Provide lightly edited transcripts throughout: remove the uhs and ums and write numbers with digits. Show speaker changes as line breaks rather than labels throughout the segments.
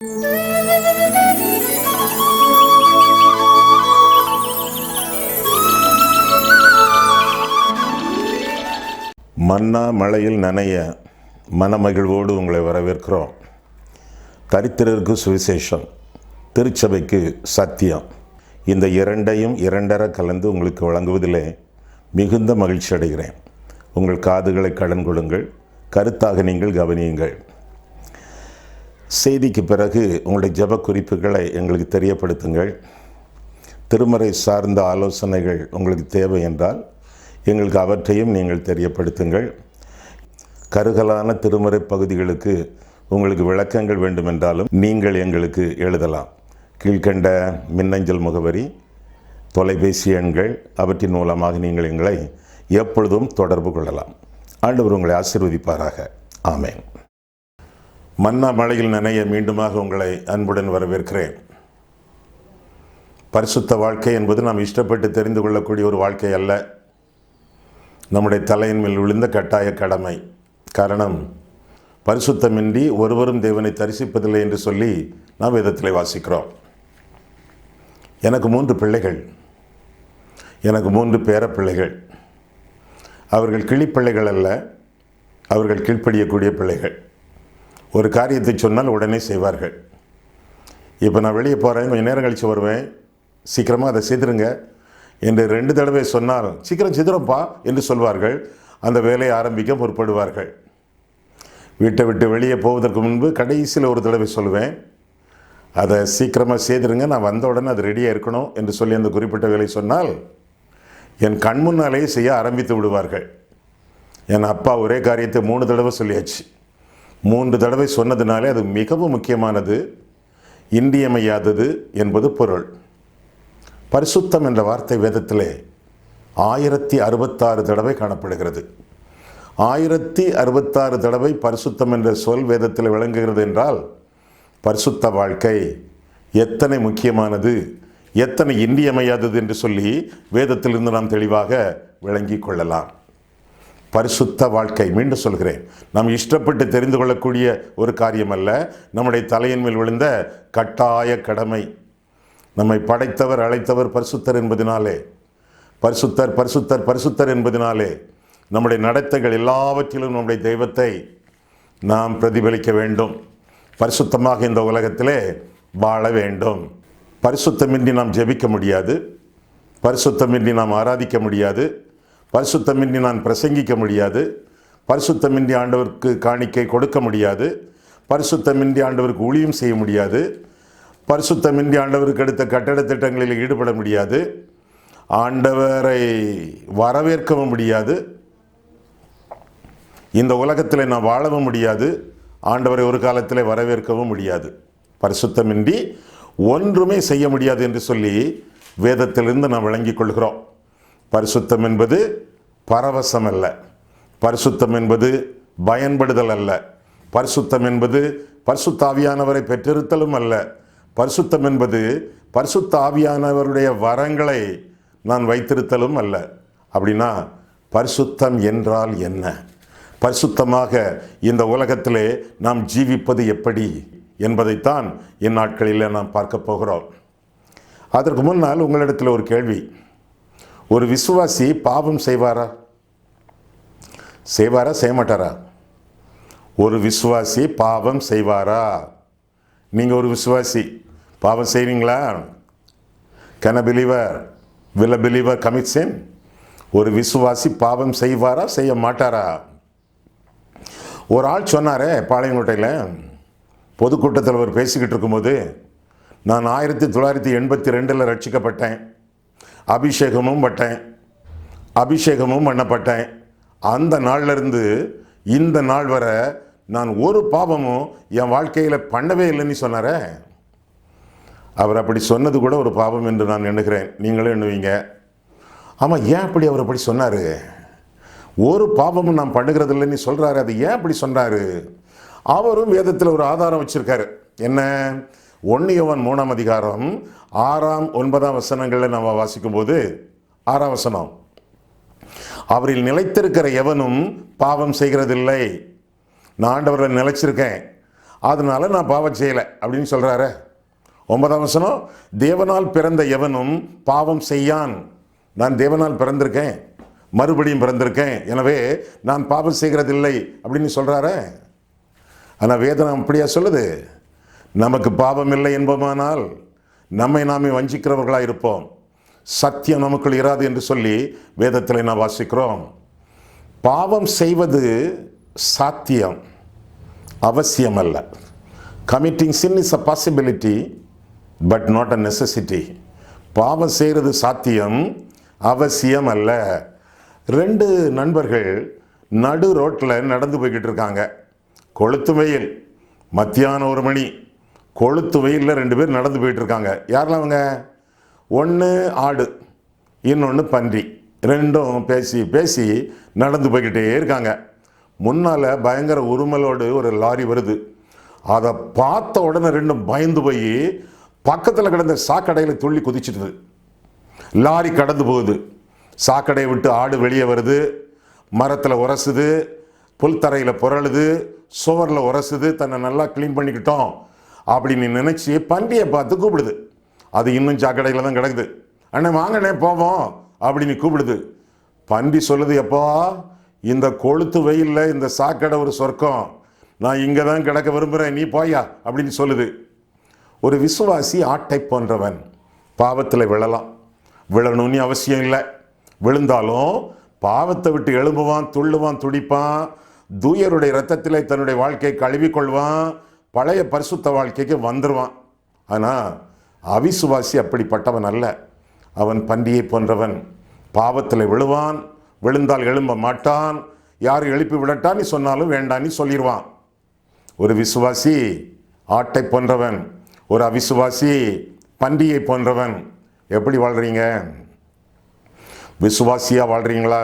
மன்னா மழையில் நனைய மனமகிழ்வோடு உங்களை வரவேற்கிறோம். தரித்திரருக்கு சுவிசேஷம், திருச்சபைக்கு சத்தியம், இந்த இரண்டையும் இரண்டர கலந்து உங்களுக்கு வழங்குவதிலே மிகுந்த மகிழ்ச்சி அடைகிறேன். உங்கள் காதுகளை கடன் கொடுங்கள், கருத்தாக நீங்கள் கவனியுங்கள். செய்திக்கு பிறகு உங்களுடைய ஜெப குறிப்புகளை எங்களுக்கு தெரியப்படுத்துங்கள். திருமறை சார்ந்த ஆலோசனைகள் உங்களுக்கு தேவை என்றால் எங்களுக்கு அவற்றையும் நீங்கள் தெரியப்படுத்துங்கள். கருகலான திருமறை பகுதிகளுக்கு உங்களுக்கு விளக்கங்கள் வேண்டுமென்றாலும் நீங்கள் எங்களுக்கு எழுதலாம். கீழ்கண்ட மின்னஞ்சல் முகவரி, தொலைபேசி எண்கள், அவற்றின் மூலமாக நீங்கள் எங்களை எப்பொழுதும் தொடர்பு கொள்ளலாம். ஆண்டவர் உங்களை ஆசீர்வதிப்பாராக. ஆமென். மன்னா மழையில் நனைய மீண்டுமாக உங்களை அன்புடன் வரவேற்கிறேன். பரிசுத்த வாழ்க்கை என்பது நாம் இஷ்டப்பட்டு தெரிந்து கொள்ளக்கூடிய ஒரு வாழ்க்கை அல்ல. நம்முடைய தலையின் மேல் விழுந்த கட்டாய கடமை. காரணம், பரிசுத்தமின்றி ஒருவரும் தேவனை தரிசிப்பதில்லை என்று சொல்லி நாம் வேதத்திலே வாசிக்கிறோம். எனக்கு 3 பிள்ளைகள், எனக்கு 3 பேரப்பிள்ளைகள். அவர்கள் கிளிப்பிள்ளைகள் அல்ல, அவர்கள் கீழ்ப்படியக்கூடிய பிள்ளைகள். ஒரு காரியத்தை சொன்னால் உடனே செய்வார்கள். இப்போ நான் வெளியே போகிறேன், கொஞ்சம் நேரம் கழித்து வருவேன், சீக்கிரமாக அதை செய்திருங்க என்று 2 தடவை சொன்னால் சீக்கிரம் செய்திரும்பா என்று சொல்வார்கள். அந்த வேலையை ஆரம்பிக்க முற்படுவார்கள். வீட்டை விட்டு வெளியே போவதற்கு முன்பு கடைசியில் ஒரு தடவை சொல்லுவேன், அதை சீக்கிரமாக செய்திருங்க, நான் வந்த உடனே அது ரெடியாக இருக்கணும் என்று சொல்லி அந்த குறிப்பிட்ட வேலை சொன்னால் என் கண் முன்னாலேயே செய்ய ஆரம்பித்து விடுவார்கள். என் அப்பா ஒரே காரியத்தை 3 தடவை சொல்லியாச்சு. 3 தடவை சொன்னதுனாலே அது மிகவும் முக்கியமானது, இன்றியமையாதது என்பது பொருள். பரிசுத்தம் என்ற வார்த்தை வேதத்திலே 1066 தடவை காணப்படுகிறது. 1066 தடவை பரிசுத்தம் என்ற சொல் வேதத்தில் விளங்குகிறது என்றால் பரிசுத்த வாழ்க்கை எத்தனை முக்கியமானது, எத்தனை இன்றியமையாதது என்று சொல்லி வேதத்திலிருந்து நாம் தெளிவாக விளங்கி கொள்ளலாம். பரிசுத்த வாழ்க்கை, மீண்டும் சொல்கிறேன், நாம் இஷ்டப்பட்டு தெரிந்து கொள்ளக்கூடிய ஒரு காரியம் அல்ல, நம்முடைய தலையின் மேல் விழுந்த கட்டாய கடமை. நம்மை படைத்தவர் அழைத்தவர் பரிசுத்தர் என்பதினாலே, பரிசுத்தர் பரிசுத்தர் பரிசுத்தர் என்பதினாலே நம்முடைய நடத்தைகள் எல்லாவற்றிலும் நம்முடைய தெய்வத்தை நாம் பிரதிபலிக்க வேண்டும். பரிசுத்தமாக இந்த உலகத்திலே வாழ வேண்டும். பரிசுத்தமின்றி நாம் ஜெபிக்க முடியாது, பரிசுத்தமின்றி நாம் ஆராதிக்க முடியாது, பரிசுத்தமின்றி நான் பிரசங்கிக்க முடியாது, பரிசுத்தமின்றி ஆண்டவருக்கு காணிக்கை கொடுக்க முடியாது, பரிசுத்தமின்றி ஆண்டவருக்கு ஊழியம் செய்ய முடியாது, பரிசுத்தமின்றி ஆண்டவருக்கு எடுத்த கட்டட திட்டங்களில் ஈடுபட முடியாது, ஆண்டவரை வரவேற்கவும் முடியாது, இந்த உலகத்தில் நான் வாழவும் முடியாது, ஆண்டவரை ஒரு காலத்தில் வரவேற்கவும் முடியாது. பரிசுத்தமின்றி ஒன்றுமே செய்ய முடியாது என்று சொல்லி வேதத்திலிருந்து நாம் விளங்கிக் கொள்கிறோம். பரிசுத்தம் என்பது பரவசம் அல்ல, பரிசுத்தம் என்பது பயன்படுதல் அல்ல, பரிசுத்தம் என்பது பரிசுத்த ஆவியானவரை பெற்றிருத்தலும் அல்ல, பரிசுத்தம் என்பது பரிசுத்த ஆவியானவருடைய வரங்களை நான் வைத்திருத்தலும் அல்ல. அப்படின்னா பரிசுத்தம் என்றால் என்ன? பரிசுத்தமாக இந்த உலகத்திலே நாம் ஜீவிப்பது எப்படி என்பதைத்தான் இந்நாட்களில் நாம் பார்க்க போகிறோம். அதற்கு முன்னால் உங்களிடத்தில் ஒரு கேள்வி. ஒரு விசுவாசி பாவம் செய்வாரா? செய்ய மாட்டாரா? ஒரு விசுவாசி பாவம் செய்வாரா? நீங்கள் ஒரு விசுவாசி பாவம் செய்வீங்களா? Can a believer, will a believer commit sin? ஒரு விசுவாசி பாவம் செய்வாரா, செய்ய மாட்டாரா? ஒரு ஆள் சொன்னாரே பாளையங்கோட்டையில் பொதுக்கூட்டத்தில் அவர் பேசிக்கிட்டு இருக்கும்போது, நான் 1982 ரட்சிக்கப்பட்டேன், அபிஷேகமும் பண்ணப்பட்டேன், அந்த நாள்லேருந்து இந்த நாள் வரை நான் ஒரு பாவமும் என் வாழ்க்கையில் பண்ணவே இல்லைன்னு சொன்னாரே. அவர் அப்படி சொன்னது கூட ஒரு பாவம் என்று நான் எண்ணுகிறேன், நீங்களும் எண்ணுவீங்க. ஆமாம், ஏன் அப்படி அவர் அப்படி சொன்னார்? ஒரு பாவமும் நான் பண்ணுகிறது இல்லைன்னு சொல்கிறாரு, அது ஏன் அப்படி சொன்னார்? அவரும் வேதத்தில் ஒரு ஆதாரம் வச்சுருக்காரு. என்ன? 1 யோவான் 3ஆம் அதிகாரம் 6, 9 வசனங்களில் நாம் வாசிக்கும் போது 6ஆம் வசனம், அவரில் நிலைத்திருக்கிற எவனும் பாவம் செய்கிறதில்லை. நான் ஆண்டவரில் நிலைச்சிருக்கேன், அதனால நான் பாவம் செய்யலை அப்படின்னு சொல்கிறாரு. 9ஆம் வசனம், தேவனால் பிறந்த எவனும் பாவம் செய்யான். நான் தேவனால் பிறந்திருக்கேன், மறுபடியும் பிறந்திருக்கேன், எனவே நான் பாவம் செய்கிறதில்லை அப்படின்னு சொல்கிறாரு. ஆனால் வேதனம் அப்படியா சொல்லுது? நமக்கு பாவம் இல்லை என்போமானால் நம்மை நாமே வஞ்சிக்கிறவர்களாக இருப்போம், சத்தியம் நமக்குள் இராது என்று சொல்லி வேதத்தில் நான் வாசிக்கிறோம். பாவம் செய்வது சாத்தியம், அவசியம் அல்ல. Committing sin is a possibility but not a necessity. பாவம் செய்கிறது சாத்தியம், அவசியம் அல்ல. 2 நண்பர்கள் நடு ரோட்டில் நடந்து போய்கிட்டு இருக்காங்க. கொளுத்து வெயில், மத்தியானம் 1 மணி, கொளுத்து வெயிலில் 2 பேர் நடந்து போயிட்டு இருக்காங்க. யாரெல்லாம் அவங்க? ஒன்று ஆடு, இன்னொன்று பன்றி. 2ம் பேசி பேசி நடந்து போய்கிட்டே இருக்காங்க. முன்னால் பயங்கர உருமலோடு ஒரு லாரி வருது. அதை பார்த்த உடனே 2ம் பயந்து போய் பக்கத்தில் கிடந்த சாக்கடையில் துள்ளி குதிச்சிடுது. லாரி கடந்து போகுது, சாக்கடையை விட்டு ஆடு வெளியே வருது, மரத்தில் உரசுது, புல்தரையில் புரளுது, சுவரில் உரசுது. தன்னை நல்லா க்ளீன் பண்ணிக்கிட்டோம் அப்படின்னு நினச்சி பன்றியை பார்த்து கூப்பிடுது. அது இன்னும் சாக்கடையில் தான் கிடக்குது. அண்ணே வாங்கண்ணே போவோம் அப்படின்னு கூப்பிடுது. பன்றி சொல்லுது, எப்பா இந்த கொளுத்து வெயிலில் இந்த சாக்கடை ஒரு சொர்க்கம், நான் இங்கே தான் கிடக்க விரும்புகிறேன், நீ போயா அப்படின்னு சொல்லுது. ஒரு விசுவாசி ஆட்டை போன்றவன். பாவத்தில் விழலாம், விழணும்னு அவசியம் இல்லை. விழுந்தாலும் பாவத்தை விட்டு எழும்புவான், துள்ளுவான், துடிப்பான், தூயருடைய இரத்தத்தில் தன்னுடைய வாழ்க்கையை கழுவிக்கொள்வான், பழைய பரிசுத்த வாழ்க்கைக்கு வந்துடுவான். ஆனால் அவிசுவாசி அப்படிப்பட்டவன் அல்ல. அவன் பன்றியை போன்றவன். பாவத்தில் விழுவான், விழுந்தால் எழும்ப மாட்டான், யார் எழுப்பி விடட்டான்னு சொன்னாலும் வேண்டான்னு சொல்லிடுவான். ஒரு விசுவாசி ஆட்டை போன்றவன், ஒரு அவிசுவாசி பன்றியை போன்றவன். எப்படி வாழ்கிறீங்க? விசுவாசியாக வாழ்கிறீங்களா?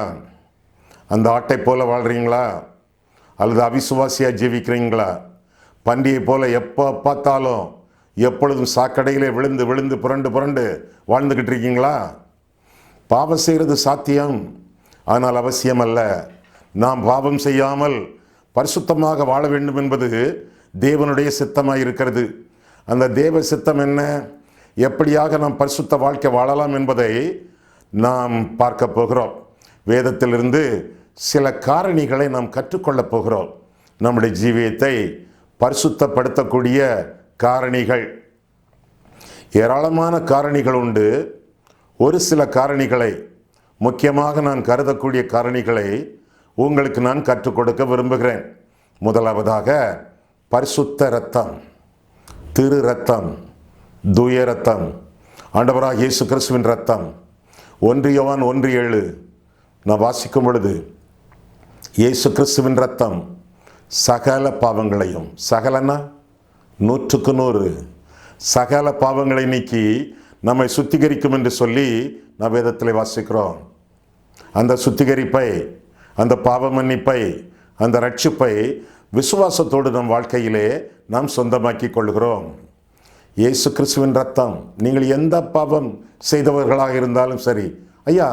அந்த ஆட்டை போல வாழ்கிறீங்களா? அல்லது அவிசுவாசியாக ஜீவிக்கிறீங்களா? பன்றியை போல எப்போ பார்த்தாலும் எப்பொழுதும் சாக்கடையிலே விழுந்து விழுந்து புரண்டு புரண்டு வாழ்ந்துக்கிட்டு இருக்கீங்களா? பாவம் செய்கிறது சாத்தியம், ஆனால் அவசியம் அல்ல. நாம் பாவம் செய்யாமல் பரிசுத்தமாக வாழ வேண்டும் என்பது தேவனுடைய சித்தமாக இருக்கிறது. அந்த தேவ சித்தம் என்ன, எப்படியாக நாம் பரிசுத்த வாழ்க்கை வாழலாம் என்பதை நாம் பார்க்க போகிறோம். வேதத்திலிருந்து சில காரணிகளை நாம் கற்றுக்கொள்ளப் போகிறோம். நம்முடைய ஜீவியத்தை பரிசுத்தப்படுத்தக்கூடிய காரணிகள். ஏராளமான காரணிகள் உண்டு. ஒரு சில காரணிகளை, முக்கியமாக நான் கருதக்கூடிய காரணிகளை உங்களுக்கு நான் கற்றுக் கொடுக்க விரும்புகிறேன். முதலாவதாக பரிசுத்த இரத்தம், திரு இரத்தம், தூய இரத்தம், ஆண்டவராக இயேசு கிறிஸ்துவின் இரத்தம். 1 யோவான் 1:7 நான் வாசிக்கும் பொழுது, இயேசு கிறிஸ்துவின் இரத்தம் சகல பாவங்களையும், சகலனா 100க்கு 100, சகல பாவங்களை நீக்கி நம்மை சுத்திகரிக்கும் என்று சொல்லி நான் வேதத்தில் வாசிக்கிறோம். அந்த சுத்திகரிப்பை, அந்த பாவ மன்னிப்பை, அந்த ரட்சிப்பை விசுவாசத்தோடு நம் வாழ்க்கையிலே நாம் சொந்தமாக்கி கொள்கிறோம். இயேசு கிறிஸ்துவின் ரத்தம். நீங்கள் எந்த பாவம் செய்தவர்களாக இருந்தாலும் சரி, ஐயா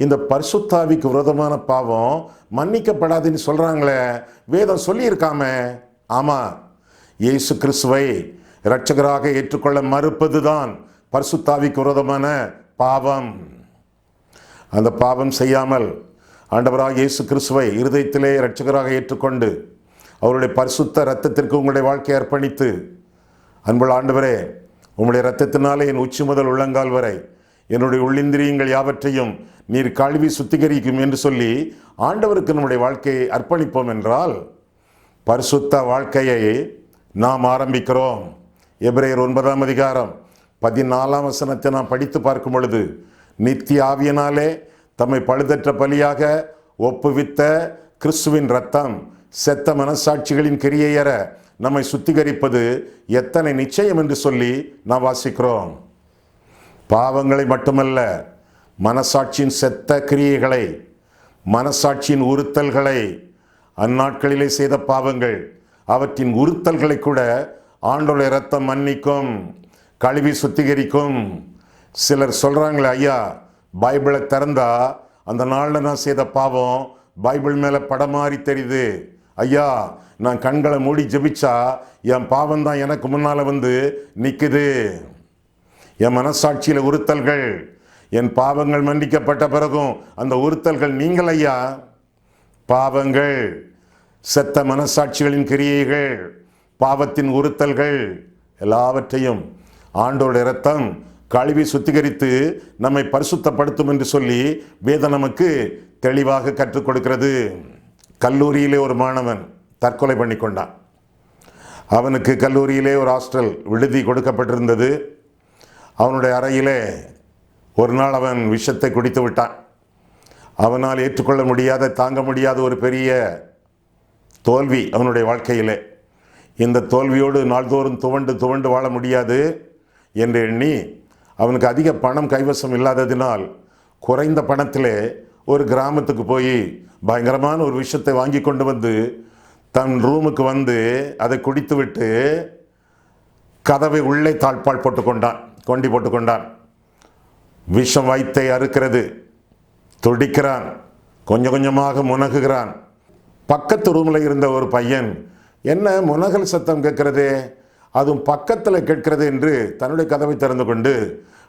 இந்த பரிசுத்தாவிக்கு விரோதமான பாவம் மன்னிக்கப்படாதுன்னு சொல்கிறாங்களே, வேதம் சொல்லியிருக்காமே. ஆமாம், இயேசு கிறிஸ்துவை இரட்சகராக ஏற்றுக்கொள்ள மறுப்பது தான் பரிசுத்தாவிக்கு விரோதமான பாவம். அந்த பாவம் செய்யாமல் ஆண்டவராக இயேசு கிறிஸ்துவை இருதயத்திலே இரட்சகராக ஏற்றுக்கொண்டு அவருடைய பரிசுத்த இரத்தத்திற்கு உங்களுடைய வாழ்க்கையை அர்ப்பணித்து, அன்புள்ள ஆண்டவரே, உங்களுடைய இரத்தத்தினாலே என் உச்சி முதல் உள்ளங்கால் வரை என்னுடைய உள்ளிந்திரியங்கள் யாவற்றையும் நீர் கழுவி சுத்திகரிக்கும் என்று சொல்லி ஆண்டவருக்கு நம்முடைய வாழ்க்கையை அர்ப்பணிப்போம் என்றால் பரிசுத்த வாழ்க்கையை நாம் ஆரம்பிக்கிறோம். எபிரேயர் 9ஆம் அதிகாரம் 14ஆம் வசனத்தை நாம் படித்து பார்க்கும் பொழுது, நித்திய ஆவியினாலே தம்மை பழுதற்ற பலியாக ஒப்புவித்த கிறிஸ்துவின் இரத்தம் செத்த மனசாட்சிகளின் கிரியையற நம்மை சுத்திகரிப்பது எத்தனை நிச்சயம் என்று சொல்லி நாம் வாசிக்கிறோம். பாவங்களை மட்டுமல்ல, மனசாட்சியின் செத்த கிரியைகளை, மனசாட்சியின் உறுத்தல்களை, அந்நாட்களிலே செய்த பாவங்கள், அவற்றின் உறுத்தல்களை கூட ஆண்டவருடைய இரத்தம் மன்னிக்கும், கழுவி சுத்திகரிக்கும். சிலர் சொல்கிறாங்களே, ஐயா பைபிளை திறந்தா அந்த நாளில் நான் செய்த பாவம் பைபிள் மேலே படம் மாறி தெரியுது. ஐயா நான் கண்களை மூடி ஜெபிச்சா என் பாவம் தான் எனக்கு முன்னால் வந்து நிற்குது. என் மனசாட்சியில் உறுத்தல்கள், என் பாவங்கள் மன்னிக்கப்பட்ட பிறகும் அந்த உறுத்தல்கள் நீங்கள் ஐயா. பாவங்கள், செத்த மனசாட்சிகளின் கிரியைகள், பாவத்தின் உறுத்தல்கள் எல்லாவற்றையும் ஆண்டோட இரத்தம் கழுவி சுத்திகரித்து நம்மை பரிசுத்தப்படுத்தும் என்று சொல்லி வேதம் நமக்கு தெளிவாக கற்றுக் கொடுக்கிறது. கல்லூரியிலே ஒரு மாணவன் தற்கொலை பண்ணி கொண்டான். அவனுக்கு கல்லூரியிலே ஒரு ஹாஸ்டல் விடுதி கொடுக்கப்பட்டிருந்தது. அவனுடைய அறையிலே ஒரு நாள் அவன் விஷத்தை குடித்து விட்டான். அவனால் ஏற்றுக்கொள்ள முடியாத, தாங்க முடியாத ஒரு பெரிய தோல்வி அவனுடைய வாழ்க்கையிலே. இந்த தோல்வியோடு நாள்தோறும் துவண்டு வாழ முடியாது என்று எண்ணி, அவனுக்கு அதிக பணம் கைவசம் இல்லாததினால் குறைந்த பணத்திலே ஒரு கிராமத்துக்கு போய் பயங்கரமான ஒரு விஷத்தை வாங்கி கொண்டு வந்து தன் ரூமுக்கு வந்து அதை குடித்து விட்டு கதவை உள்ளே தாழ்பால் கொண்டி போட்டுக்கொண்டான். விஷம் வயித்தை அறுக்கிறது. துடிக்கிறான், கொஞ்சம் கொஞ்சமாக முனகுகிறான். பக்கத்து ரூமில் இருந்த ஒரு பையன், என்ன முனகல் சத்தம் கேட்கிறதே, அதுவும் பக்கத்தில் கேட்கிறது என்று தன்னுடைய கதவை திறந்து கொண்டு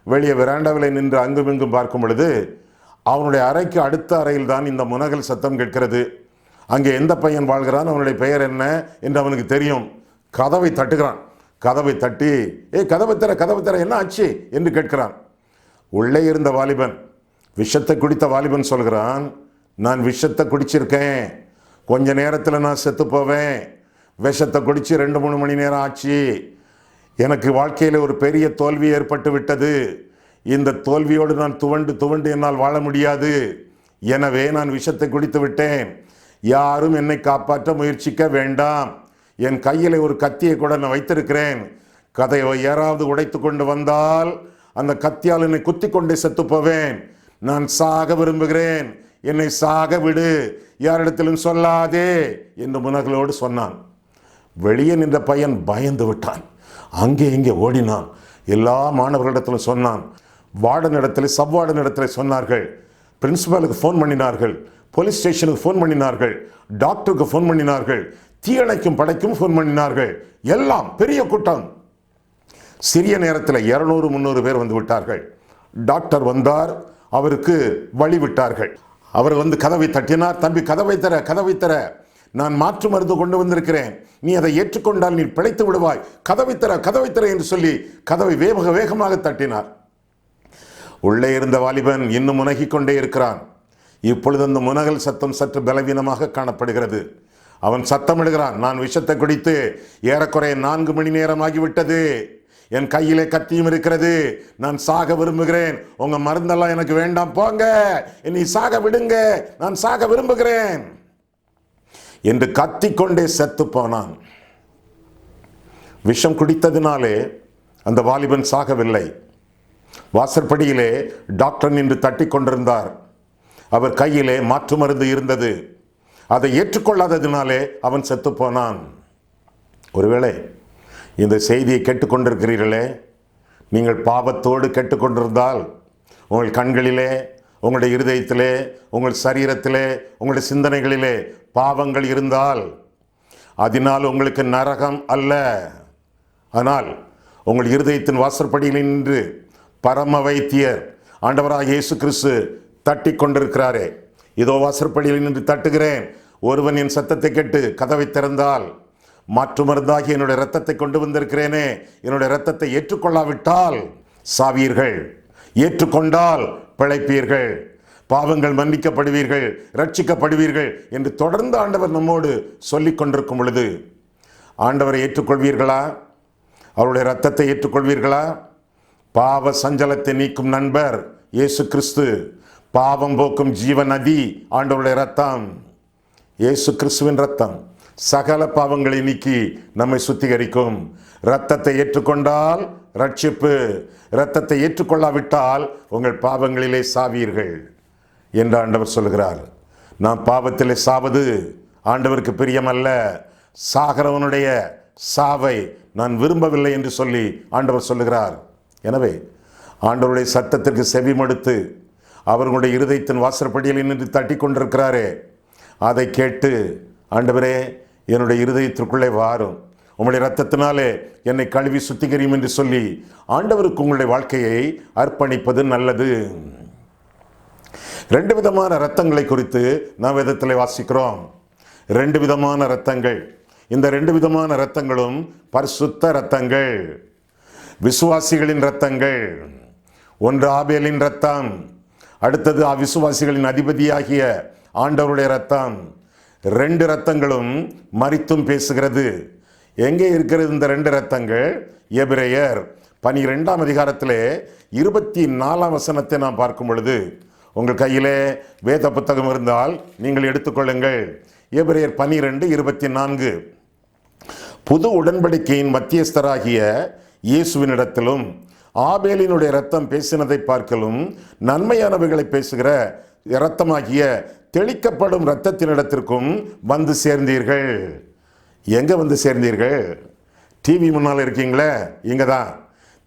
வெளியே வெராண்டாவில் நின்று அங்குமிங்கும் பார்க்கும் பொழுது அவனுடைய அறைக்கு அடுத்த அறையில் தான் இந்த முனகல் சத்தம் கேட்கிறது. அங்கே எந்த பையன் வாழ்கிறான், அவனுடைய பெயர் என்ன என்று அவனுக்கு தெரியும். கதவை தட்டுகிறான். கதவை தட்டி, கதவை தர என்ன ஆச்சு என்று கேட்கிறான். உள்ளே இருந்த வாலிபன், விஷத்தை குடித்த வாலிபன் சொல்கிறான், நான் விஷத்தை குடிச்சிருக்கேன், கொஞ்ச நேரத்தில் நான் செத்து போவேன். விஷத்தை குடித்து 2-3 மணி நேரம் ஆச்சு. எனக்கு வாழ்க்கையில் ஒரு பெரிய தோல்வி ஏற்பட்டு விட்டது. இந்த தோல்வியோடு நான் துவண்டு என்னால் வாழ முடியாது. எனவே நான் விஷத்தை குடித்து விட்டேன். யாரும் என்னை காப்பாற்ற முயற்சிக்க வேண்டாம். என் கையில் ஒரு கத்தியை கூட நான் வைத்திருக்கிறேன். கதையை யாராவது உடைத்து கொண்டு வந்தால் அந்த கத்தியால் என்னை குத்தி கொண்டே செத்து போவேன். நான் சாக விரும்புகிறேன், என்னை சாக விடு, யாரிடத்திலும் சொல்லாதே என்று முனகளோடு சொன்னான். வெளியே நின்ற பையன் பயந்து விட்டான். அங்கே இங்கே ஓடினான். எல்லா மாணவர்களிடத்திலும் சொன்னான். வார்டனிடத்தில், சப்வார்டனிடத்தில் சொன்னார்கள். பிரின்சிபாலுக்கு ஃபோன் பண்ணினார்கள், போலீஸ் ஸ்டேஷனுக்கு ஃபோன் பண்ணினார்கள், டாக்டருக்கு ஃபோன் பண்ணினார்கள், தீயணைக்கும் படைக்கும் ஃபோன் பண்ணினார்கள். எல்லாம் பெரிய கூட்டம். சிறிய நேரத்தில் 200-300 பேர் வந்து விட்டார்கள். டாக்டர் வந்தார், அவருக்கு வழி விட்டார்கள். அவர் வந்து கதவை தட்டினார். தம்பி, கதவை தர, நான் மாற்று மருந்து கொண்டு வந்திருக்கிறேன், நீ அதை ஏற்றுக்கொண்டால் நீ பிழைத்து விடுவாய், கதவை தர என்று சொல்லி கதவை வேகமாக தட்டினார். உள்ளே இருந்த வாலிபன் இன்னும் முனகிக் கொண்டே இருக்கிறான். இப்பொழுது அந்த முனகல் சத்தம் சற்று பலவீனமாக காணப்படுகிறது. அவன் சத்தமிடுகிறான், நான் விஷத்தை குடித்து ஏறக்குறைய 4 மணி நேரம் ஆகிவிட்டது. என் கையிலே கத்தியும் இருக்கிறது. நான் சாக விரும்புகிறேன். உங்க மருந்தெல்லாம் எனக்கு வேண்டாம், போங்க, என்னை சாக விடுங்க, நான் சாக விரும்புகிறேன் என்று கத்திக்கொண்டே செத்து போனான். விஷம் குடித்ததினாலே அந்த வாலிபன் சாகவில்லை. வாசற்படியிலே டாக்டர் நின்று தட்டி கொண்டிருந்தார். அவர் கையிலே மாற்று மருந்து இருந்தது. அதை ஏற்றுக்கொள்ளாததினாலே அவன் செத்து போனான். ஒருவேளை இந்த செய்தியை கேட்டுக்கொண்டிருக்கிறீர்களே, நீங்கள் பாவத்தோடு கேட்டுக்கொண்டிருந்தால் உங்கள் கண்களிலே, உங்களுடைய இருதயத்திலே, உங்கள் சரீரத்திலே, உங்களுடைய சிந்தனைகளிலே பாவங்கள் இருந்தால் அதனால் உங்களுக்கு நரகம் அல்ல. ஆனால் உங்கள் இருதயத்தின் வாசற்படியில் நின்று பரம வைத்தியர் ஆண்டவராக இயேசு கிறிஸ்து தட்டி கொண்டிருக்கிறாரே, இதோ வாசற்படியில் நின்று தட்டுகிறேன், ஒருவன் என் சத்தத்தை கேட்டு கதவை திறந்தால் மாற்று மருந்தாகி என்னுடைய இரத்தத்தை கொண்டு வந்திருக்கிறேனே, என்னுடைய இரத்தத்தை ஏற்றுக்கொள்ளாவிட்டால் சாவீர்கள், ஏற்றுக்கொண்டால் பிழைப்பீர்கள், பாவங்கள் மன்னிக்கப்படுவீர்கள், ரட்சிக்கப்படுவீர்கள் என்று தொடர்ந்து ஆண்டவர் நம்மோடு சொல்லிக் கொண்டிருக்கும் பொழுது ஆண்டவரை ஏற்றுக்கொள்வீர்களா? அவருடைய இரத்தத்தை ஏற்றுக்கொள்வீர்களா? பாவ சஞ்சலத்தை நீக்கும் நண்பர் இயேசு கிறிஸ்து, பாவம் போக்கும் ஜீவ நதி ஆண்டவருடைய இரத்தம். இயேசு கிறிஸ்துவின் இரத்தம் சகல பாவங்களை நீக்கி நம்மை சுத்திகரிக்கும். இரத்தத்தை ஏற்றுக்கொண்டால் ரட்சிப்பு, இரத்தத்தை ஏற்றுக்கொள்ளாவிட்டால் உங்கள் பாவங்களிலே சாவீர்கள் என்று ஆண்டவர் சொல்கிறார். நாம் பாவத்திலே சாவது ஆண்டவருக்கு பிரியமல்ல. சாகிறவனுடைய சாவை நான் விரும்பவில்லை என்று சொல்லி ஆண்டவர் சொல்லுகிறார். எனவே ஆண்டவருடைய சத்தத்திற்கு செவி மடுத்து அவர்களுடைய இருதயத்தின் வாசற்படியில் நின்று தட்டி கொண்டிருக்கிறாரே, அதை கேட்டு, ஆண்டவரே என்னுடைய இருதயத்திற்குள்ளே வாரும், உங்களுடைய இரத்தத்தினாலே என்னை கழுவி சுத்திகரியும் என்று சொல்லி ஆண்டவருக்கு உங்களுடைய வாழ்க்கையை அர்ப்பணிப்பது நல்லது. 2 விதமான இரத்தங்களை குறித்து நாம் வேதத்தில் வாசிக்கிறோம். 2 விதமான இரத்தங்கள். இந்த 2 விதமான இரத்தங்களும் பரிசுத்த இரத்தங்கள், விசுவாசிகளின் இரத்தங்கள். ஒன்று ஆபேலின் இரத்தம், அடுத்தது விசுவாசிகளின் அதிபதியாகிய ஆண்டவருடைய இரத்தம். 2 இரத்தங்களும் மரித்தும் பேசுகிறது. எங்கே இருக்கிறது இந்த 2 இரத்தங்கள்? எபிரேயர் 12ஆம் அதிகாரத்திலே 24ஆம் வசனத்தை நாம் பார்க்கும் பொழுது, உங்கள் கையிலே வேத புத்தகம் இருந்தால் நீங்கள் எடுத்துக்கொள்ளுங்கள். எபிரேயர் 12:24. புது உடன்படிக்கையின் மத்தியஸ்தராகிய இயேசுவினிடத்திலும் ஆபேலினுடைய இரத்தம் பேசினதை பார்க்கலும் நன்மையானவைகளை பேசுகிற இரத்தமாகிய தெளிக்கப்படும் இரத்தத்தினிடத்திற்கும் வந்து சேர்ந்தீர்கள். எங்க வந்து சேர்ந்தீர்கள்? டிவி முன்னால் இருக்கீங்களே, இங்க தான்.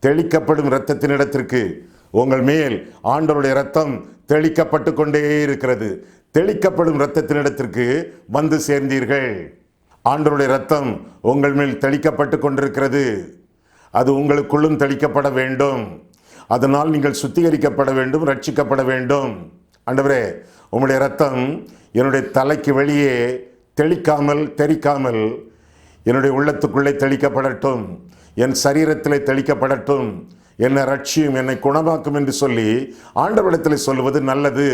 தெளிக்கப்படும் இரத்தத்தினிடத்திற்கு உங்கள் மேல் ஆண்டவருடைய இரத்தம் தெளிக்கப்பட்டு கொண்டே இருக்கிறது. தெளிக்கப்படும் இரத்தத்தினிடத்திற்கு வந்து சேர்ந்தீர்கள். ஆண்டவருடைய இரத்தம் உங்கள் மேல் தெளிக்கப்பட்டு கொண்டிருக்கிறது. அது உங்களுக்குள்ளும் தெளிக்கப்பட வேண்டும். அதனால் நீங்கள் சுத்திகரிக்கப்பட வேண்டும், ரட்சிக்கப்பட வேண்டும். ஆண்டவரே, உங்களுடைய இரத்தம் என்னுடைய தலைக்கு வெளியே தெளிக்காமல் தெரிக்காமல் என்னுடைய உள்ளத்துக்குள்ளே தெளிக்கப்படட்டும், என் சரீரத்திலே தெளிக்கப்படட்டும், என்னை ரட்சியும், என்னை குணமாக்கும் என்று சொல்லி ஆண்டவரிடத்தில் சொல்வது நல்லது.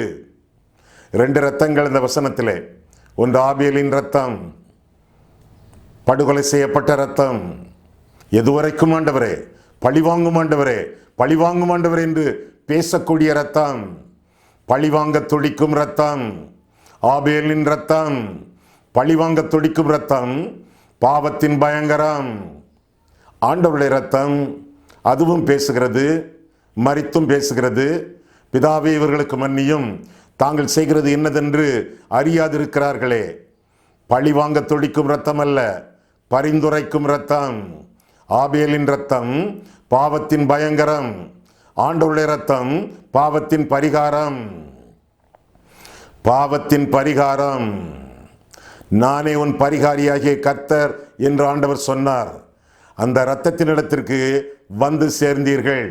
2 இரத்தங்கள் இந்த வசனத்திலே. ஒன்று ஆபேலின் இரத்தம், படுகொலை செய்யப்பட்ட இரத்தம். எதுவரைக்கும் ஆண்டவரே, பழிவாங்கும் ஆண்டவரே, பழிவாங்கும் ஆண்டவரே என்று பேசக்கூடிய இரத்தம், பழிவாங்க துடிக்கும் இரத்தம். ஆபேலின் இரத்தம் பழிவாங்க துடிக்கும் இரத்தம், பாவத்தின் பயங்கரம். ஆண்டவருடைய இரத்தம் அதுவும் பேசுகிறது, மரித்தும் பேசுகிறது. பிதாவே, இவர்களுக்கு மன்னியும், தாங்கள் செய்கிறது என்னதென்று அறியாதிருக்கிறார்களே. பழிவாங்க துடிக்கும் இரத்தம் அல்ல, பரிந்துரைக்கும் இரத்தம். ஆபேலின் இரத்தம் பாவத்தின் பயங்கரம், ஆண்டவருடைய இரத்தம் பாவத்தின் பரிகாரம். பாவத்தின் பரிகாரம். நானே உன் பரிகாரியாகிய கர்த்தர் என்று ஆண்டவர் சொன்னார். அந்த இரத்தத்தினிடத்திற்கு வந்து சேர்ந்தீர்கள்.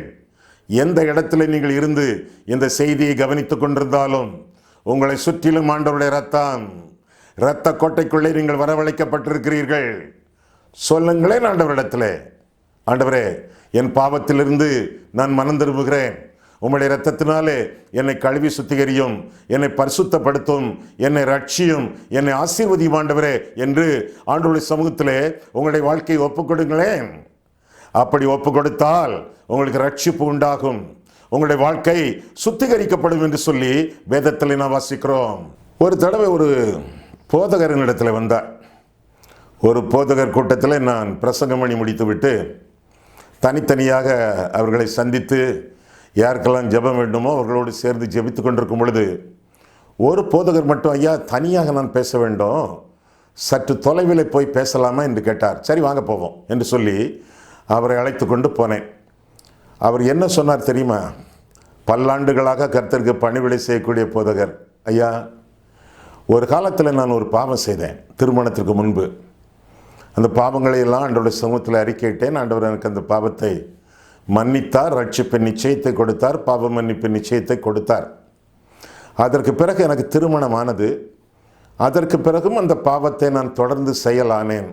எந்த இடத்துல நீங்கள் இருந்து இந்த செய்தியை கவனித்துக் கொண்டிருந்தாலும் உங்களை சுற்றிலும் ஆண்டவருடைய இரத்தம், இரத்த கோட்டைக்குள்ளே நீங்கள் வரவழைக்கப்பட்டிருக்கிறீர்கள். சொல்லுங்களேன் ஆண்டவரிடத்திலே, ஆண்டவரே, என் பாவத்திலிருந்து நான் மனம் திரும்புகிறேன், உம்முடைய இரத்தத்தினாலே என்னை கழுவி சுத்திகரியும், என்னை பரிசுத்தப்படுத்தும், என்னை ரட்சியும், என்னை ஆசீர்வதியும் ஆண்டவரே என்று ஆண்டவருடைய சமூகத்திலே உங்களுடைய வாழ்க்கையை ஒப்புக்கொடுங்களேன். அப்படி ஒப்பு கொடுத்தால் உங்களுக்கு ரட்சிப்பு உண்டாகும், உங்களுடைய வாழ்க்கை சுத்திகரிக்கப்படும் என்று சொல்லி வேதத்தில் நான் வாசிக்கிறோம். ஒரு தடவை ஒரு போதகரின் இடத்துல வந்தார். ஒரு போதகர் கூட்டத்தில் நான் பிரசங்கம் பண்ணி முடித்துவிட்டு தனித்தனியாக அவர்களை சந்தித்து யாருக்கெல்லாம் ஜெபம் வேண்டுமோ அவர்களோடு சேர்ந்து ஜெபித்து கொண்டிருக்கும் பொழுது ஒரு போதகர் மட்டும், ஐயா, தனியாக நான் பேச வேண்டும், சற்று தொலைவில் போய் பேசலாமா என்று கேட்டார். சரி, வாங்க போவோம் என்று சொல்லி அவரை அழைத்து கொண்டு போனேன். அவர் என்ன சொன்னார் தெரியுமா? பல்லாண்டுகளாக கர்த்தருக்கு பணிவிடை செய்யக்கூடிய போதகர். ஐயா, ஒரு காலத்தில் நான் ஒரு பாவம் செய்தேன் திருமணத்திற்கு முன்பு. அந்த பாவங்களை எல்லாம் ஆண்டவருடைய சமூகத்தில் அறிக்கையிட்டேன். ஆண்டவர் எனக்கு அந்த பாவத்தை மன்னித்தார், ரட்சிப்பின் நிச்சயத்தை கொடுத்தார், பாவ மன்னிப்பின் நிச்சயத்தை கொடுத்தார். அதற்கு பிறகு எனக்கு திருமணமானது. அதற்கு பிறகும் அந்த பாவத்தை நான் தொடர்ந்து செய்யலானேன்,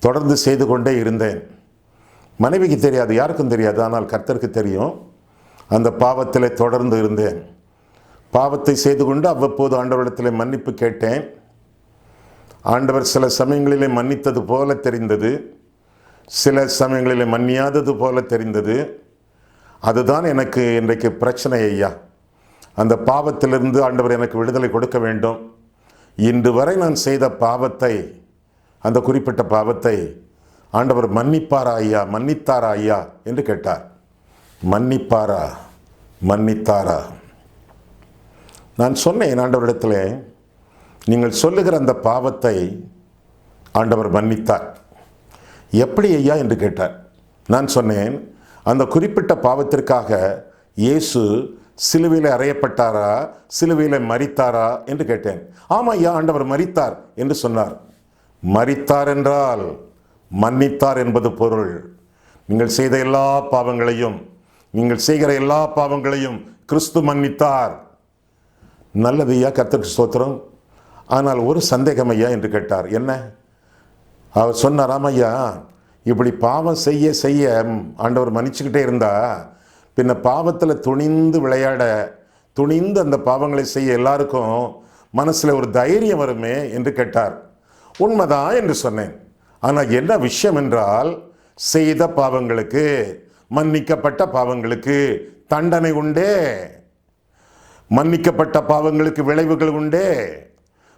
தொடர்ந்து செய்து கொண்டே இருந்தேன். மனைவிக்கு தெரியாது, யாருக்கும் தெரியாது, ஆனால் கர்த்தருக்கு தெரியும். அந்த பாவத்தில் தொடர்ந்து இருந்தேன். பாவத்தை செய்து கொண்டு அவ்வப்போது ஆண்டவரிடத்தில் மன்னிப்பு கேட்டேன். ஆண்டவர் சில சமயங்களிலே மன்னித்தது போல தெரிந்தது, சில சமயங்களிலே மன்னியாதது போல தெரிந்தது. அதுதான் எனக்கு இன்றைக்கு பிரச்சனை ஐயா. அந்த பாவத்திலிருந்து ஆண்டவர் எனக்கு விடுதலை கொடுக்க வேண்டும். இன்று வரை நான் செய்த பாவத்தை, அந்த குறிப்பிட்ட பாவத்தை ஆண்டவர் மன்னிப்பாரா ஐயா, மன்னித்தாரா ஐயா என்று கேட்டார். மன்னிப்பாரா, மன்னித்தாரா? நான் சொன்னேன் ஆண்டவரிடத்தில், நீங்கள் சொல்லுகிற அந்த பாவத்தை ஆண்டவர் மன்னித்தார். எப்படி ஐயா என்று கேட்டார். நான் சொன்னேன், அந்த குறிப்பிட்ட பாவத்திற்காக இயேசு சிலுவையில் அறையப்பட்டாரா, சிலுவையில் மரித்தாரா என்று கேட்டேன். ஆமாம் ஐயா, ஆண்டவர் மரித்தார் என்று சொன்னார். மரித்தார் என்றால் மன்னித்தார் என்பது பொருள். நீங்கள் செய்த எல்லா பாவங்களையும், நீங்கள் செய்கிற எல்லா பாவங்களையும் கிறிஸ்து மன்னித்தார். நல்லது ஐயா, கர்த்தருக்கு ஸ்தோத்திரம். ஆனால் ஒரு சந்தேகம் ஐயா என்று கேட்டார். என்ன? அவர் சொன்னாராம், ஐயா இப்படி பாவம் செய்ய செய்ய ஆண்டவர் மன்னிச்சுக்கிட்டே இருந்தா பின்ன பாவத்தில் துணிந்து விளையாட, துணிந்து அந்த பாவங்களை செய்ய எல்லாருக்கும் மனசில் ஒரு தைரியம் வருமே என்று கேட்டார். உண்மைதான் என்று சொன்னேன். ஆனால் என்ன விஷயம் என்றால், செய்த பாவங்களுக்கு, மன்னிக்கப்பட்ட பாவங்களுக்கு தண்டனை உண்டே, மன்னிக்கப்பட்ட பாவங்களுக்கு விளைவுகள் உண்டே.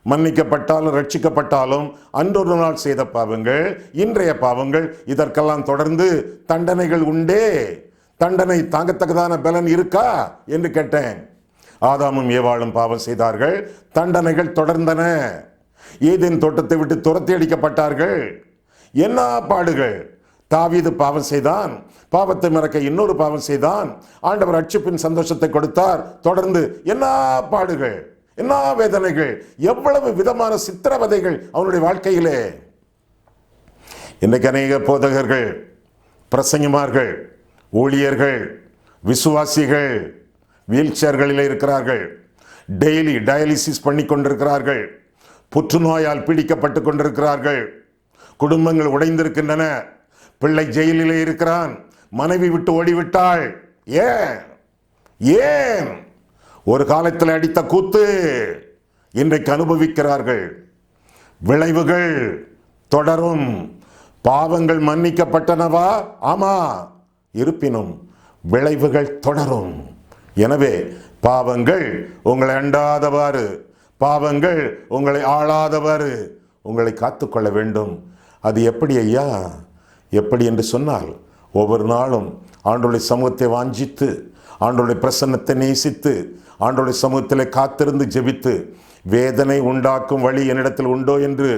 மன்னிக்கப்பட்டாலும் ரட்சிக்கப்பட்டாலும் அன்றொரு நாள் செய்த பாவங்கள், இன்றைய பாவங்கள், இதற்கெல்லாம் தொடர்ந்து தண்டனைகள் உண்டே. தண்டனை தாங்கத்தக்கதான பலன் இருக்கா என்று கேட்டேன். ஆதாமும் ஏவாளும் பாவம் செய்தார்கள், தண்டனைகள் தொடர்ந்தன. ஏதேன் தோட்டத்தை விட்டு துரத்தி அடிக்கப்பட்டார்கள். என்ன பாடுகள்! தாவீது பாவம் செய்தான், பாவத்தை மறக்க இன்னொரு பாவம் செய்தான், ஆண்டவர் ரட்சிப்பின் சந்தோஷத்தை கொடுத்தார். தொடர்ந்து என்ன பாடுகள், என்ன வேதனைகள், எவ்வளவு விதமான சித்திரவதைகள் அவனுடைய வாழ்க்கையிலே. இன்றைக்கு அநேக போதகர்கள், பிரசங்கிமார்கள், ஊழியர்கள், விசுவாசிகள் வீல் சேர்களிலே இருக்கிறார்கள். டெய்லி டயாலிசிஸ் பண்ணி கொண்டிருக்கிறார்கள். புற்றுநோயால் பீடிக்கப்பட்டு கொண்டிருக்கிறார்கள். குடும்பங்கள் உடைந்திருக்கின்றன. பிள்ளை ஜெயிலிலே இருக்கிறான். மனைவி விட்டு ஓடிவிட்டாள். ஏன் ஏன்? ஒரு காலத்தில் அடித்த கூத்து இன்றைக்கு அனுபவிக்கிறார்கள். விளைவுகள் தொடரும். பாவங்கள் மன்னிக்கப்பட்டனவா? ஆமா. இருப்பினும் விளைவுகள் தொடரும். எனவே பாவங்கள் உங்களை அண்டாதவாறு, பாவங்கள் உங்களை ஆளாதவாறு உங்களை காத்துக்கொள்ள வேண்டும். அது எப்படி ஐயா? எப்படி என்று சொன்னால், ஒவ்வொரு நாளும் ஆண்டவருடைய சமூகத்தை வாஞ்சித்து, ஆண்டவருடைய பிரசன்னத்தை நேசித்து, ஆண்டவருடைய சமூகத்தில் காத்திருந்து ஜெபித்து, வேதனை உண்டாக்கும் வழி என்னிடத்தில் உண்டோ என்று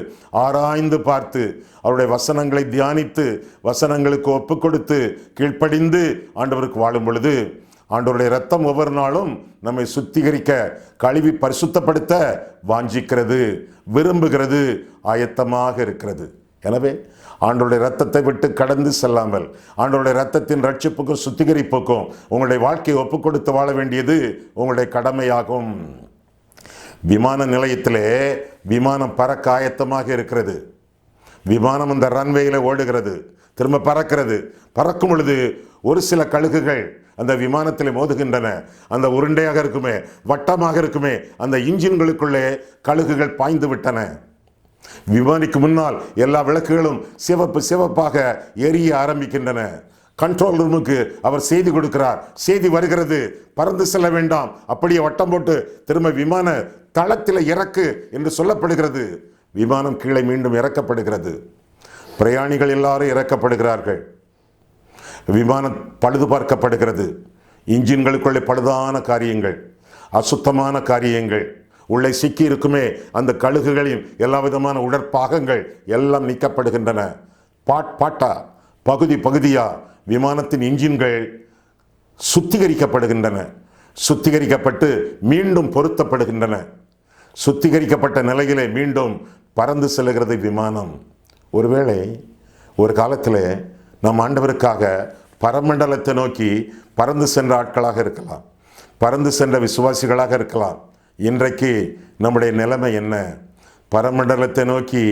ஆராய்ந்து பார்த்து, அவருடைய வசனங்களை தியானித்து, வசனங்களுக்கு ஒப்பு கொடுத்து, கீழ்ப்படிந்து ஆண்டவருக்கு வாழும் பொழுது ஆண்டவருடைய இரத்தம் ஒவ்வொரு நாளும் நம்மை சுத்திகரிக்க, கழுவி பரிசுத்தப்படுத்த வாஞ்சிக்கிறது, விரும்புகிறது, ஆயத்தமாக இருக்கிறது. எனவே ஆண்டவருடைய இரத்தத்தை விட்டு கடந்து செல்லாமல், ஆண்டவருடைய இரத்தத்தின் ரட்சிப்புக்கும் சுத்திகரிப்புக்கும் உங்களுடைய வாழ்க்கையை ஒப்பு கொடுத்து வாழ வேண்டியது உங்களுடைய கடமையாகும். விமான நிலையத்திலே விமானம் பறக்க ஆயத்தமாக இருக்கிறது. விமானம் அந்த ரன்வேயில் ஓடுகிறது, திரும்ப பறக்கிறது. பறக்கும் பொழுது ஒரு சில கழுகுகள் அந்த விமானத்தில் மோதுகின்றன. அந்த உருண்டையாக இருக்குமே, வட்டமாக இருக்குமே, அந்த இன்ஜின்களுக்குள்ளே கழுகுகள் பாய்ந்து விட்டன. விமானிக்கு முன்னால் எல்லா விளக்குகளும் சிவப்பு சிவப்பாக எரிய ஆரம்பிக்கின்றன. கண்ட்ரோல் ரூமுக்கு அவர் செய்தி கொடுக்கிறார். செய்தி வருகிறது, பறந்து செல்ல வேண்டாம், அப்படியே வட்டம் போட்டு திரும்ப விமான தளத்தில் இறக்கு என்று சொல்லப்படுகிறது. விமானம் கீழே மீண்டும் இறக்கப்படுகிறது. பிரயாணிகள் எல்லாரும் இறக்கப்படுகிறார்கள். விமானம் பழுது பார்க்கப்படுகிறது. இன்ஜின்களுக்குள்ளே பழுதான காரியங்கள், அசுத்தமான காரியங்கள் உள்ளே சிக்கி இருக்குமே, அந்த கழுகுகளின் எல்லா விதமான உடற்பாகங்கள் எல்லாம் நீக்கப்படுகின்றன. பாட்டா பகுதி பகுதியா விமானத்தின் இன்ஜின்கள் சுத்திகரிக்கப்படுகின்றன. சுத்திகரிக்கப்பட்டு மீண்டும் பொருத்தப்படுகின்றன. சுத்திகரிக்கப்பட்ட நிலையிலே மீண்டும் பறந்து செல்கிறது விமானம். ஒருவேளை ஒரு காலத்தில் நம் ஆண்டவருக்காக பரமண்டலத்தை நோக்கி பறந்து சென்ற ஆட்களாக இருக்கலாம், பறந்து சென்ற விசுவாசிகளாக இருக்கலாம். இன்றைக்கு நம்முடைய நிலைமை என்ன? பரமண்டலத்தை நோக்கி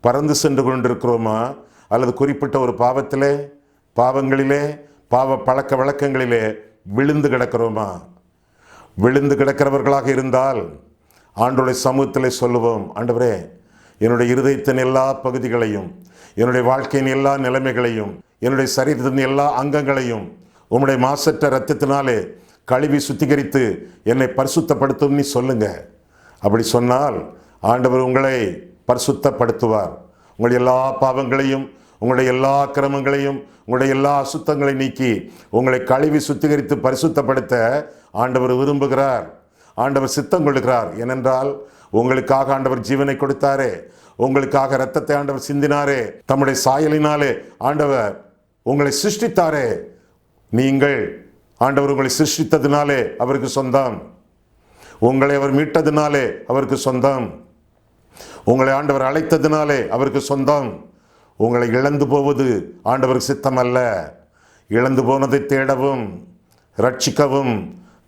பறந்து சென்று கொண்டிருக்கிறோமா, அல்லது குறிப்பிட்ட ஒரு பாவங்களிலே, பாவ பழக்க வழக்கங்களிலே விழுந்து கிடக்கிறோமா? விழுந்து கிடக்கிறவர்களாக இருந்தால் ஆண்டவருடைய சமூகத்திலே சொல்லுவோம், ஆண்டவரே, என்னுடைய இருதயத்தின் எல்லா பகுதிகளையும், என்னுடைய வாழ்க்கையின் எல்லா நிலைமைகளையும், என்னுடைய சரீரத்தின் எல்லா அங்கங்களையும் உம்முடைய மாசற்ற இரத்தத்தினாலே கழுவி சுத்திகரித்து என்னை பரிசுத்தப்படுத்தும் நீ சொல்லுங்க. அப்படி சொன்னால் ஆண்டவர் உங்களை பரிசுத்தப்படுத்துவார். உங்களுடைய எல்லா பாவங்களையும், உங்களுடைய எல்லா அக்கிரமங்களையும், உங்களுடைய எல்லா அசுத்தங்களை நீக்கி உங்களை கழுவி சுத்திகரித்து பரிசுத்தப்படுத்த ஆண்டவர் விரும்புகிறார். ஆண்டவர் சித்தம் கொள்கிறார். ஏனென்றால் உங்களுக்காக ஆண்டவர் ஜீவனை கொடுத்தாரே, உங்களுக்காக இரத்தத்தை ஆண்டவர் சிந்தினாரே, தம்முடைய சாயலினாலே ஆண்டவர் உங்களை சிருஷ்டித்தாரே. நீங்கள் ஆண்டவர் உங்களை சிருஷ்டித்ததினாலே அவருக்கு சொந்தம். உங்களை அவர் மீட்டதினாலே அவருக்கு சொந்தம். உங்களை ஆண்டவர் அழைத்ததினாலே அவருக்கு சொந்தம். உங்களை இழந்து போவது ஆண்டவருக்கு சித்தம் அல்ல. இழந்து போனதை தேடவும் ரட்சிக்கவும்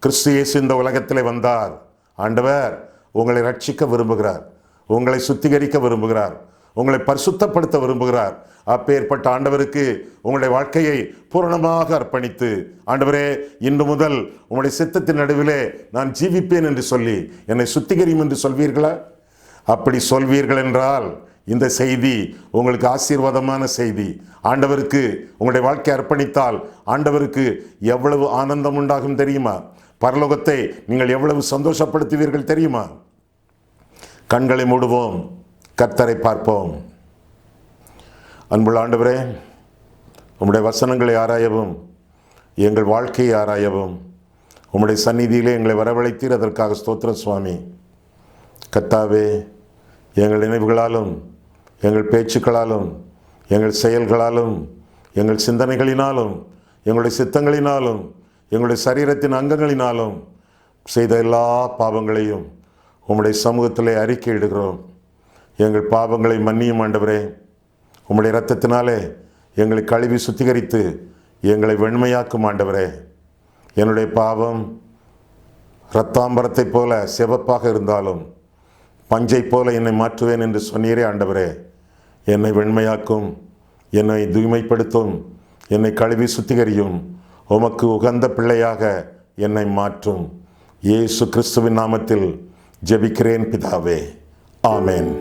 கிறிஸ்து இயேசு இந்த உலகத்திலே வந்தார். ஆண்டவர் உங்களை ரட்சிக்க விரும்புகிறார், உங்களை சுத்திகரிக்க விரும்புகிறார், உங்களை பரிசுத்தப்படுத்த விரும்புகிறார். அப்பேற்பட்ட ஆண்டவருக்கு உங்களுடைய வாழ்க்கையை பூரணமாக அர்ப்பணித்து, ஆண்டவரே இன்று முதல் உங்களுடைய சித்தத்தின் நடுவிலே நான் ஜீவிப்பேன் என்று சொல்லி என்னை சுத்திகரியும் என்று சொல்வீர்களா? அப்படி சொல்வீர்கள் என்றால் இந்த செய்தி உங்களுக்கு ஆசீர்வாதமான செய்தி. ஆண்டவருக்கு உங்களுடைய வாழ்க்கை அர்ப்பணித்தால் ஆண்டவருக்கு எவ்வளவு ஆனந்தம் உண்டாகும் தெரியுமா? பரலோகத்தை நீங்கள் எவ்வளவு சந்தோஷப்படுத்துவீர்கள் தெரியுமா? கண்களை மூடுவோம், கர்த்தரை பார்ப்போம். அன்புள்ள ஆண்டவரே, உம்முடைய வசனங்களை ஆராயவும் எங்கள் வாழ்க்கையை ஆராயவும் உம்முடைய சந்நிதியிலே எங்களை வரவழைத்தீர். அதற்காக ஸ்தோத்திரம் சுவாமி. கர்த்தாவே, எங்கள் நினைவுகளாலும் எங்கள் பேச்சுக்களாலும் எங்கள் செயல்களாலும் எங்கள் சிந்தனைகளினாலும் எங்களுடைய சித்தங்களினாலும் எங்களுடைய சரீரத்தின் அங்கங்களினாலும் செய்த எல்லா பாவங்களையும் உம்முடைய சமூகத்திலே அறிக்கையிடுகிறோம். எங்கள் பாவங்களை மன்னியும் ஆண்டவரே. உம்முடைய இரத்தத்தினாலே எங்களை கழுவி சுத்திகரித்து எங்களை வெண்மையாக்கும் ஆண்டவரே. என்னுடைய பாவம் இரத்தாம்பரத்தைப் போல சிவப்பாக இருந்தாலும் பஞ்சை போல என்னை மாற்றுவேன் என்று சொன்னீரே ஆண்டவரே. என்னை வெண்மையாக்கும், என்னை தூய்மைப்படுத்தும், என்னை கழுவி சுத்திகரியும், உமக்கு உகந்த பிள்ளையாக என்னை மாற்றும். இயேசு கிறிஸ்துவின் நாமத்தில் ஜெபிக்கிறேன் பிதாவே. ஆமென்.